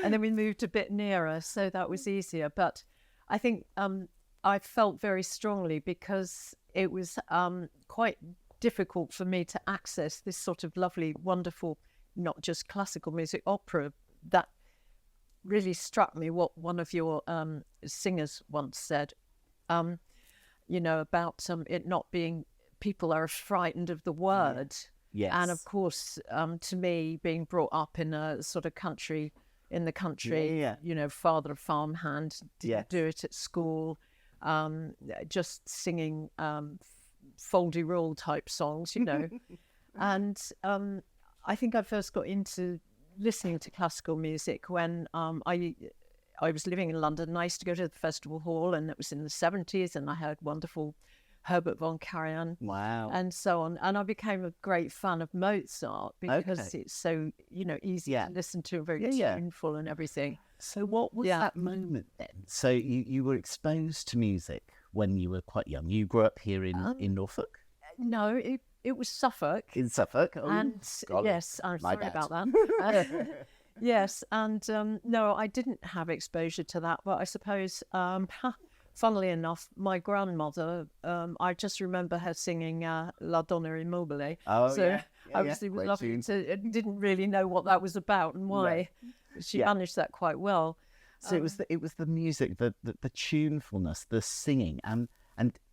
And then we moved a bit nearer, so that was easier. But I think I felt very strongly because it was quite difficult for me to access this sort of lovely, wonderful, not just classical music, opera. That really struck me what one of your singers once said, you know, about it not being, people are frightened of the word. Yes. And of course, to me, being brought up in a sort of country, Yeah. you know, father of farmhand, didn't Yes. do it at school, just singing foldy rule type songs, you know. And I think I first got into listening to classical music when I was living in London, and I used to go to the festival hall, and it was in the 70s, and I heard wonderful Herbert von Karajan Wow. and so on. And I became a great fan of Mozart because it's so, you know, easy to listen to, very tuneful and everything. So what was that moment then? So you were exposed to music when you were quite young. You grew up here in Norfolk? No, it was Suffolk. In Suffolk? Oh, And golly. yes, I'm My sorry bad. about that. Yes, and no, I didn't have exposure to that, but I suppose, funnily enough, my grandmother, I just remember her singing La Donna Immobile. Oh, So yeah. obviously it was Great lovely tune. to, didn't really know what that was about and why. She managed that quite well. So it was the music, the tunefulness, the singing,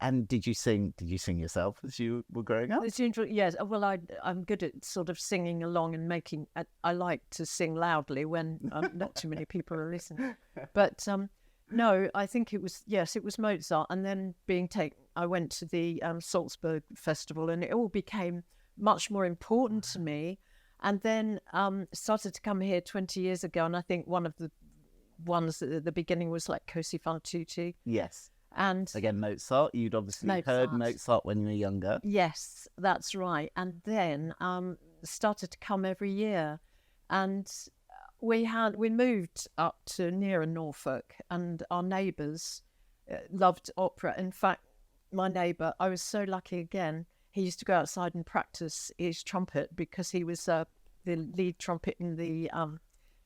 and did you sing yourself as you were growing up? It's interesting. Yes, well, I'm good at sort of singing along and making. I like to sing loudly when not too many people are listening. But no, I think it was Mozart, and then I went to the Salzburg Festival, and it all became much more important to me. And then started to come here 20 years ago, and I think one of the ones at the beginning was like Cosi fan tutti. Yes. And Again, Mozart. You'd obviously heard Mozart when you were younger. yes, that's right. And then started to come every year, and we moved up to nearer Norfolk, and our neighbours loved opera. In fact, my neighbour, I was so lucky again. He used to go outside and practice his trumpet because he was the lead trumpet in the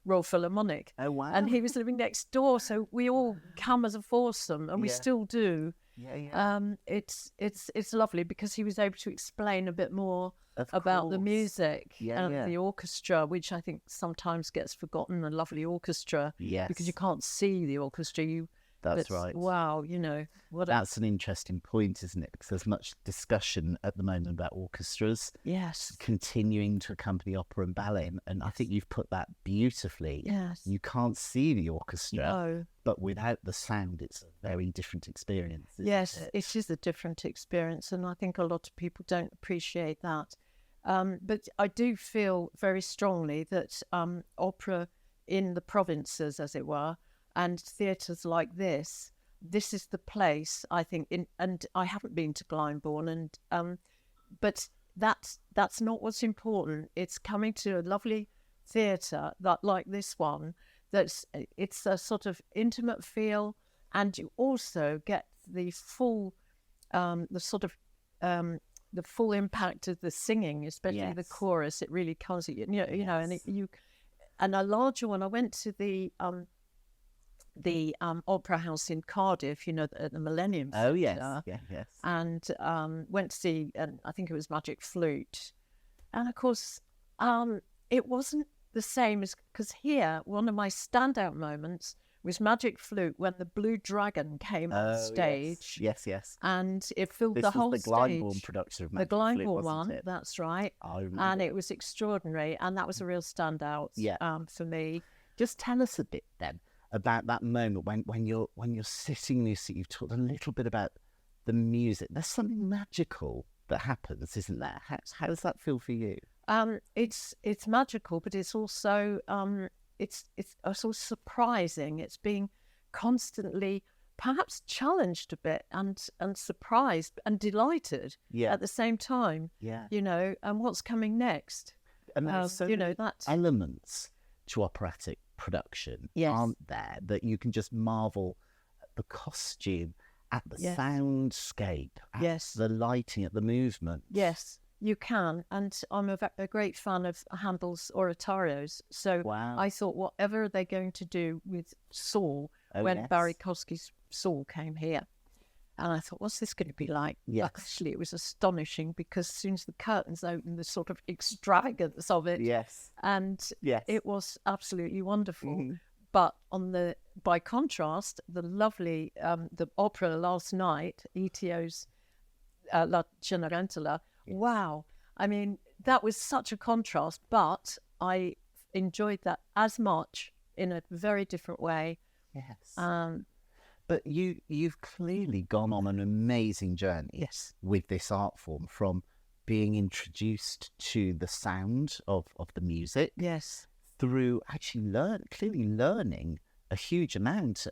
Royal Philharmonic. Oh, wow. And he was living next door, so we all come as a foursome, and we still do. Yeah. It's lovely because he was able to explain a bit more Of about the course. music and Yeah. the orchestra, which I think sometimes gets forgotten. A lovely orchestra, Yes. because you can't see the orchestra. That's right. Wow, you know what? That's an interesting point, isn't it? Because there's much discussion at the moment about orchestras Yes. continuing to accompany opera and ballet, and I think you've put that beautifully. Yes. You can't see the orchestra, No. but without the sound, it's a very different experience. Isn't Yes, it? it is a different experience, and I think a lot of people don't appreciate that. But I do feel very strongly that opera in the provinces, as it were, and theatres like this is the place, I think. And I haven't been to Glyndebourne, and but that's not what's important. It's coming to a lovely theatre that, like this one, it's a sort of intimate feel, and you also get the full the full impact of the singing, especially the Yes. chorus. It really comes at you, you know, and a larger one. I went to the Opera House in Cardiff, you know, at the Millennium Oh, Centre, yes. Yes. and went to see, I think it was Magic Flute, and of course, it wasn't the same as, because here one of my standout moments was Magic Flute when the Blue Dragon came on stage. Yes. And it filled This the was whole the stage. Glyndebourne production of Magic The Flute, Glyndebourne wasn't one, it? that's right. I remember. And it was extraordinary, and that was a real standout for me. Just tell us a bit then about that moment when you're sitting in your seat. You've talked a little bit about the music. There's something magical that happens, isn't there? How does that feel for you? It's magical, but it's also it's also surprising. It's being constantly perhaps challenged a bit and surprised and delighted at the same time. Yeah. You know, and what's coming next? And there's so you know, many that's elements to operatic production, aren't there, that you can just marvel at the costume, at the soundscape, at the lighting, at the movement. Yes, you can. And I'm a great fan of Handel's oratorios. So I thought, whatever they're going to do with Saul, when Barry Kosky's Saul came here, and I thought, what's this going to be like? Yes. Actually, it was astonishing, because as soon as the curtains opened, the sort of extravagance of it. Yes. And it was absolutely wonderful. Mm-hmm. But by contrast, the lovely, the opera last night, E10's La Cenerentola, wow. I mean, that was such a contrast, but I enjoyed that as much in a very different way. Yes. But you've clearly gone on an amazing journey. Yes. With this art form, from being introduced to the sound of the music, Yes, through actually clearly learning a huge amount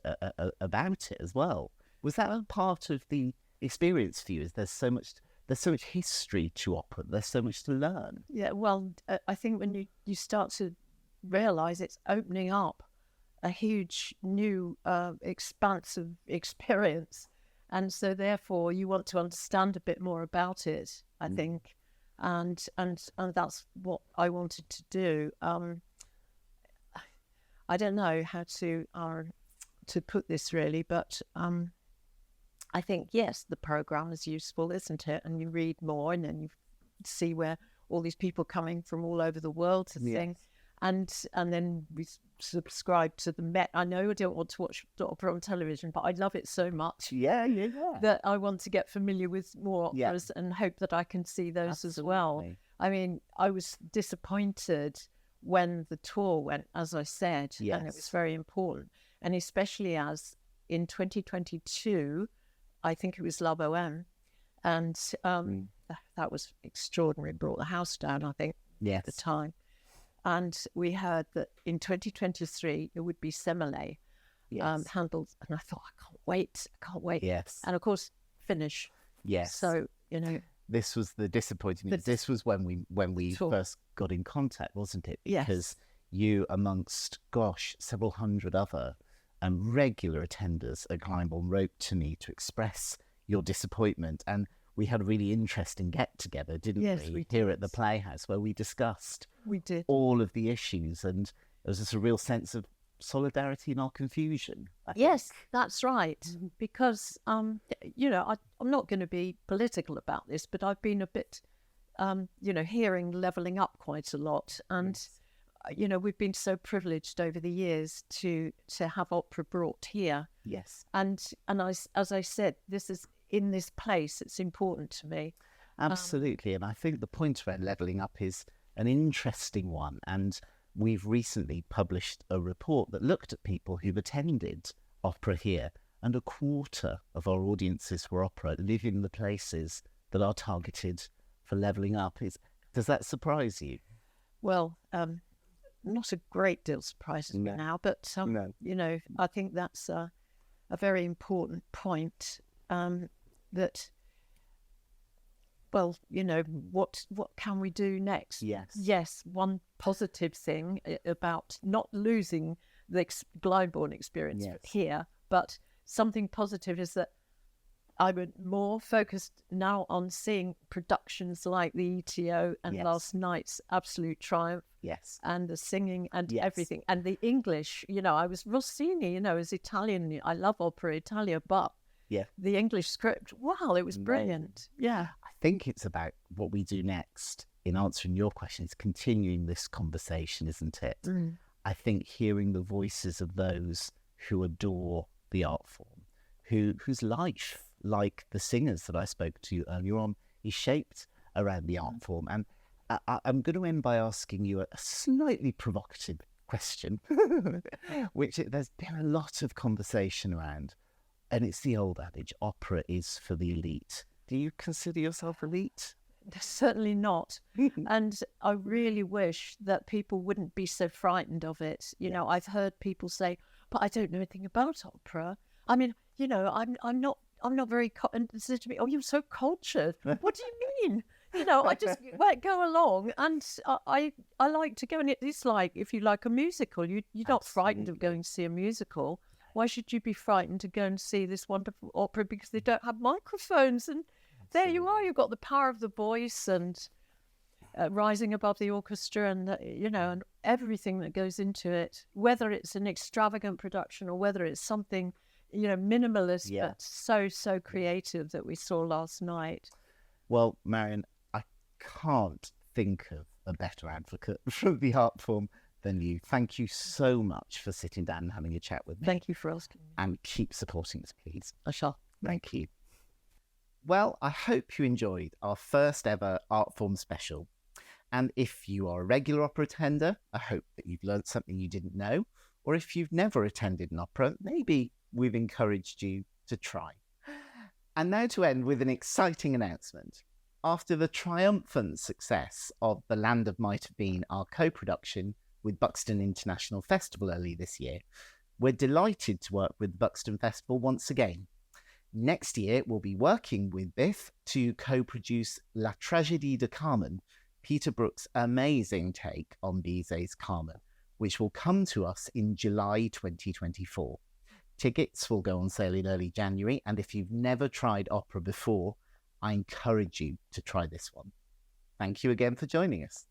about it as well. Was that a part of the experience for you? Is there's so much history to opera, there's so much to learn? yeah. Well, I think when you start to realise it's opening up a huge new expanse of experience, and so therefore you want to understand a bit more about it, I think, and that's what I wanted to do. I don't know how to put this really, but I think yes, the program is useful, isn't it? And you read more, and then you see where all these people coming from all over the world to sing. And then we subscribe to the Met. I know I don't want to watch the opera on television, but I love it so much. Yeah. That I want to get familiar with more operas and hope that I can see those as well. I mean, I was disappointed when the tour went, as I said, and it was very important. And especially as in 2022, I think it was La Bohème, and that was extraordinary. Brought the house down, I think, at the time. And we heard that in 2023 it would be Semele, Handel, and I thought, I can't wait. Yes. And of course, finish. Yes. So, you know, this was the disappointing news. This was when we first got in contact, wasn't it? Because you, amongst several hundred other regular attenders at Glyndebourne, wrote to me to express your disappointment, and we had a really interesting get-together, didn't we? Here at the Playhouse, where we discussed all of the issues, and there was just a real sense of solidarity in our confusion. Yes, that's right. Because, you know, I'm not going to be political about this, but I've been a bit, you know, hearing levelling up quite a lot. And, you know, we've been so privileged over the years to have opera brought here. Yes. And as I said, this is in this place, it's important to me. Absolutely. And I think the point around levelling up is an interesting one. And we've recently published a report that looked at people who've attended opera here, and a quarter of our audiences for opera live in the places that are targeted for levelling up. Does that surprise you? Well, not a great deal surprises me now, but you know, I think that's a very important point. That, well, you know, what can we do next? Yes, one positive thing about not losing the Glyndebourne experience here, but something positive is that I'm more focused now on seeing productions like the ETO and last night's Absolute Triumph, and the singing and everything, and the English. You know, I was Rossini. You know, as Italian, I love opera Italia, but the English script, wow, it was brilliant. Yeah. I think it's about what we do next in answering your questions, continuing this conversation, isn't it? I think hearing the voices of those who adore the art form, whose life, like the singers that I spoke to earlier on, is shaped around the art form. And I'm going to end by asking you a slightly provocative question, which there's been a lot of conversation around. And it's the old adage, opera is for the elite. Do you consider yourself elite? Certainly not. And I really wish that people wouldn't be so frightened of it. You know, I've heard people say, but I don't know anything about opera. I mean, you know, I'm not very, and they said to me, oh, you're so cultured. What do you mean? You know, I just go along, and I like to go, and it's like, if you like a musical, you're not frightened of going to see a musical. Why should you be frightened to go and see this wonderful opera because they don't have microphones? And there you are, you've got the power of the voice and rising above the orchestra, and, you know, and everything that goes into it, whether it's an extravagant production or whether it's something, you know, minimalist, but so creative that we saw last night. Well, Marion, I can't think of a better advocate for the art form than you. Thank you so much for sitting down and having a chat with me. Thank you for asking. And keep supporting us, please. I shall. Thank you. Well, I hope you enjoyed our first ever art form special. And if you are a regular opera attender, I hope that you've learned something you didn't know. Or if you've never attended an opera, maybe we've encouraged you to try. And now to end with an exciting announcement. After the triumphant success of The Land of Might Have Been, our co-production with Buxton International Festival early this year, we're delighted to work with the Buxton Festival once again. Next year, we'll be working with Biff to co-produce La Tragédie de Carmen, Peter Brook's amazing take on Bizet's Carmen, which will come to us in July 2024. Tickets will go on sale in early January, and if you've never tried opera before, I encourage you to try this one. Thank you again for joining us.